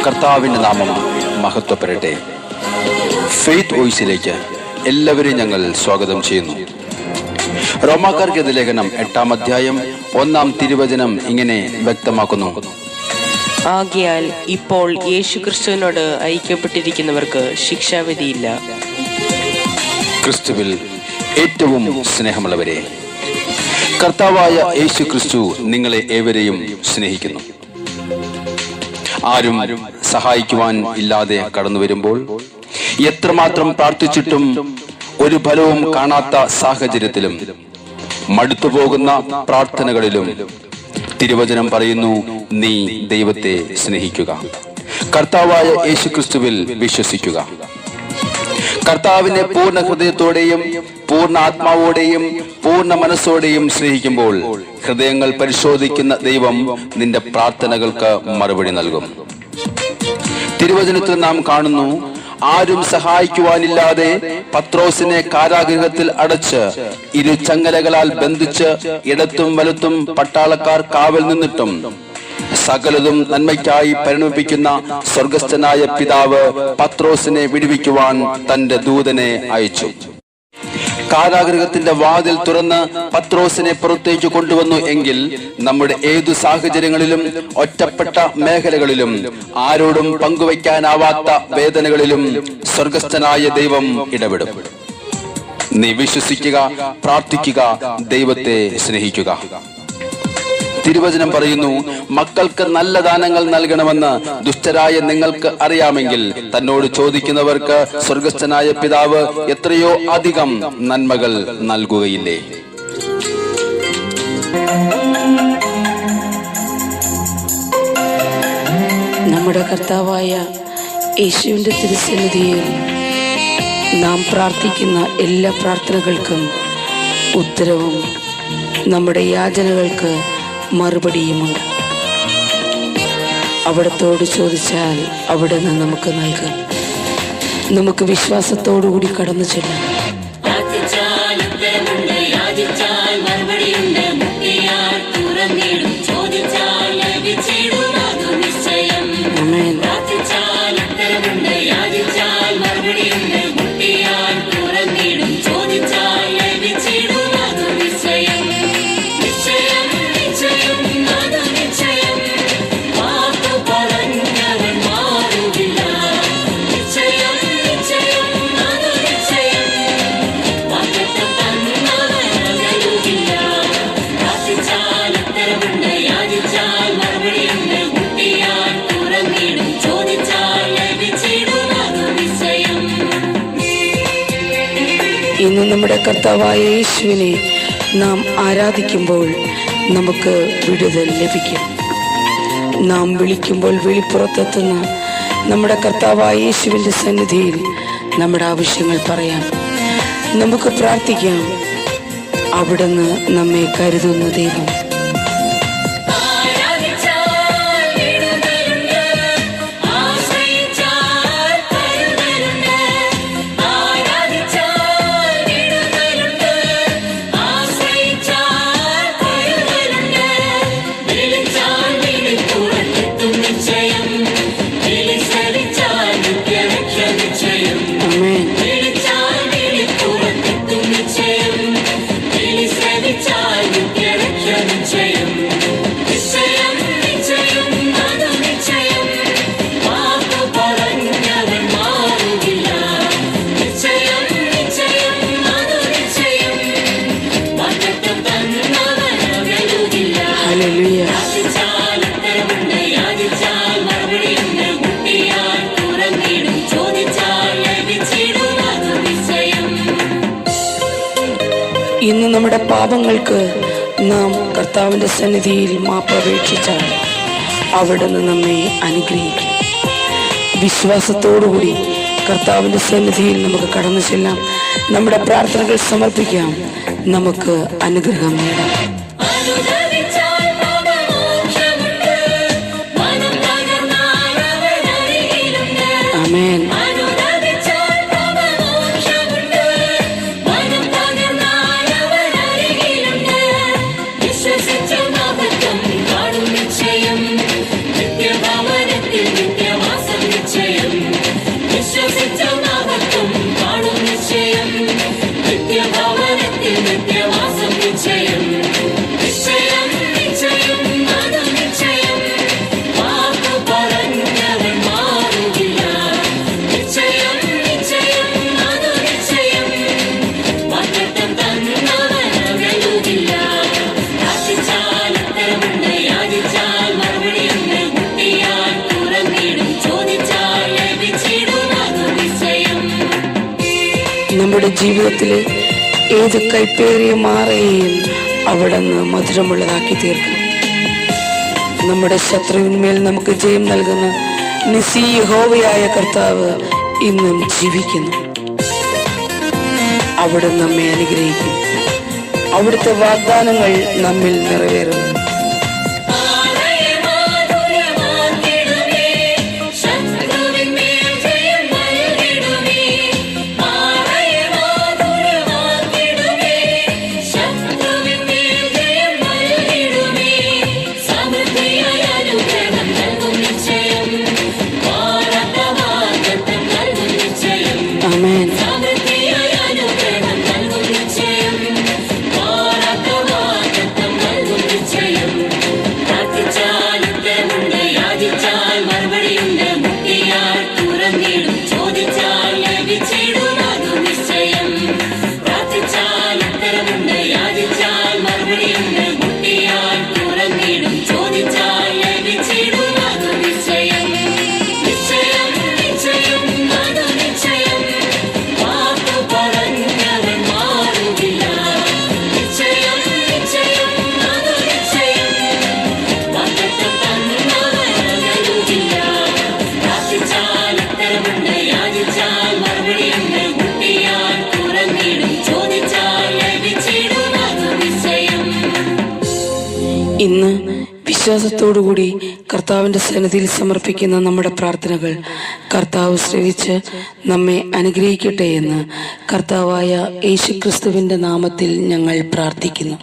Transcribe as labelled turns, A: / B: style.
A: കർത്താവിൻ്റെ നാമം മഹത്വപ്പെടട്ടെ. ഫെയ്ത്ത് വോയിസിലേക്ക് എല്ലാവരെയും ഞങ്ങൾ സ്വാഗതം ചെയ്യുന്നു. റോമാക്കാർക്കെതിരെ ലേഖനം 8-ാം അധ്യായം 1-ാം തിരുവചനം ഇങ്ങനെ വ്യക്തമാക്കുന്നു:
B: ആകയാൽ ഇപ്പോൾ യേശുക്രിസ്തുവിനോട് ഐക്യപ്പെട്ടിരിക്കുന്നവർക്ക് ശിക്ഷാവിധിയില്ല.
A: ക്രിസ്തുവിൽ ഏറ്റവും സ്നേഹമുള്ളവരെ, കർത്താവായ യേശു ക്രിസ്തു നിങ്ങളെ ഏവരെയും സ്നേഹിക്കുന്നു. ആരും സഹായിക്കുവാൻ ഇല്ലാതെ കടന്നു വരുമ്പോൾ, എത്രമാത്രം പ്രാർത്ഥിച്ചിട്ടും ഒരു ഫലവും കാണാത്ത സാഹചര്യത്തിലും, മടുത്തുപോകുന്ന പ്രാർത്ഥനകളിലും തിരുവചനം പറയുന്നു: നീ ദൈവത്തെ സ്നേഹിക്കുക, കർത്താവായ യേശു ക്രിസ്തുവിൽ വിശ്വസിക്കുക. കർത്താവിനെ പൂർണ്ണ ഹൃദയത്തോടെയും പൂർണ്ണ ആത്മാവോടെയും പൂർണ്ണ മനസ്സോടെയും സ്നേഹിക്കുമ്പോൾ ഹൃദയങ്ങൾ പരിശോധിക്കുന്ന ദൈവം നിന്റെ പ്രാർത്ഥനകൾക്ക് മറുപടി നൽകും. തിരുവചനത്തിൽ നാം കാണുന്നു, ആരും സഹായിക്കുവാനില്ലാതെ പത്രോസിനെ കാരാഗൃഹത്തിൽ അടച്ച് ഇരു ചങ്ങലകളാൽ ബന്ധിച്ച് ഇടത്തും വലത്തും പട്ടാളക്കാർ കാവൽ നിന്നിട്ടും സകലതും നന്മയ്ക്കായി പരിണമിപ്പിക്കുന്ന സ്വർഗസ്ഥനായ പിതാവ് പത്രോസിനെ വിടുവിക്കുവാൻ തന്റെ ദൂതനെ അയച്ചു. കാരാഗൃഹത്തിന്റെ വാതിൽ തുറന്ന് പത്രോസിനെ പുറത്തേക്ക് കൊണ്ടുവന്നു എങ്കിൽ നമ്മുടെ ഏതു സാഹചര്യങ്ങളിലും, ഒറ്റപ്പെട്ട മേഖലകളിലും, ആരോടും പങ്കുവയ്ക്കാനാവാത്ത വേദനകളിലും സ്വർഗസ്ഥനായ ദൈവം ഇടപെടും. നീ വിശ്വസിക്കുക, പ്രാർത്ഥിക്കുക, ദൈവത്തെ സ്നേഹിക്കുക. തിരുവചനം പറയുന്നു, മക്കൾക്ക് നല്ല ദാനങ്ങൾ നൽകണമെന്ന് ദുഷ്ടരായ നിങ്ങൾക്ക് അറിയാമെങ്കിൽ തന്നോട് ചോദിക്കുന്നവർക്ക് സ്വർഗസ്ഥനായ പിതാവ് എത്രയോ അധികം നന്മകൾ നൽകുകയില്ലേ.
C: നമ്മുടെ കർത്താവായ യേശുവിന്റെ തിരുസന്നിധിയിൽ നാം പ്രാർത്ഥിക്കുന്ന എല്ലാ പ്രാർത്ഥനകൾക്കും ഉത്തരവും നമ്മുടെ യാചനകൾക്ക് മറുപടിയുമുണ്ട്. അവിടത്തോട് ചോദിച്ചാൽ അവിടുന്ന് നമുക്ക് നൽകും. നമുക്ക് വിശ്വാസത്തോടുകൂടി കടന്നു ചെല്ലാം. ഇന്ന് നമ്മുടെ കർത്താവായ യേശുവിനെ നാം ആരാധിക്കുമ്പോൾ നമുക്ക് വിടുതൽ ലഭിക്കും. നാം വിളിക്കുമ്പോൾ വിളിപ്പുറത്തെത്തുന്ന നമ്മുടെ കർത്താവായ യേശുവിൻ്റെ സന്നിധിയിൽ നമ്മുടെ ആവശ്യങ്ങൾ പറയാം. നമുക്ക് പ്രാർത്ഥിക്കാം. അവിടുന്ന് നമ്മെ കരുതുന്ന ദൈവം. ഇന്ന് നമ്മുടെ പാപങ്ങൾക്ക് നാം കർത്താവിൻ്റെ സന്നിധിയിൽ മാപ്പപേക്ഷിച്ചാൽ അവിടുന്ന് നമ്മെ അനുഗ്രഹിക്കും. വിശ്വാസത്തോടുകൂടി കർത്താവിൻ്റെ സന്നിധിയിൽ നമുക്ക് കടന്നു ചെല്ലാം. നമ്മുടെ പ്രാർത്ഥനകൾ സമർപ്പിക്കാം. നമുക്ക് അനുഗ്രഹം നേടാം. ആമേൻ.
D: വിശ്വസിച്ച മഹത്വം കാണും നിശ്ചയം, നിത്യഭവനത്തിൽ നിത്യവാസം.
C: നമ്മുടെ ജീവിതത്തിലെ ഏത് കൈപ്പേറിയ മാറയെയും അവിടുന്ന് മധുരമുള്ളതാക്കി തീർക്കണം. നമ്മുടെ ശത്രുവിന്മേൽ നമുക്ക് ജയം നൽകുന്ന നിസീ യഹോവയായ കർത്താവ് ഇന്നും ജീവിക്കുന്നു. അവിടുന്ന് നമ്മെ അനുഗ്രഹിക്കും. അവിടുത്തെ വാഗ്ദാനങ്ങൾ നമ്മിൽ നിറവേറും. ആമേൻ. ഇന്ന് വിശ്വാസത്തോടുകൂടി കർത്താവിൻ്റെ സന്നിധിയിൽ സമർപ്പിക്കുന്ന നമ്മുടെ പ്രാർത്ഥനകൾ കർത്താവ് ശ്രവിച്ച് നമ്മെ അനുഗ്രഹിക്കട്ടെ എന്ന് കർത്താവായ യേശുക്രിസ്തുവിൻ്റെ നാമത്തിൽ ഞങ്ങൾ പ്രാർത്ഥിക്കുന്നു.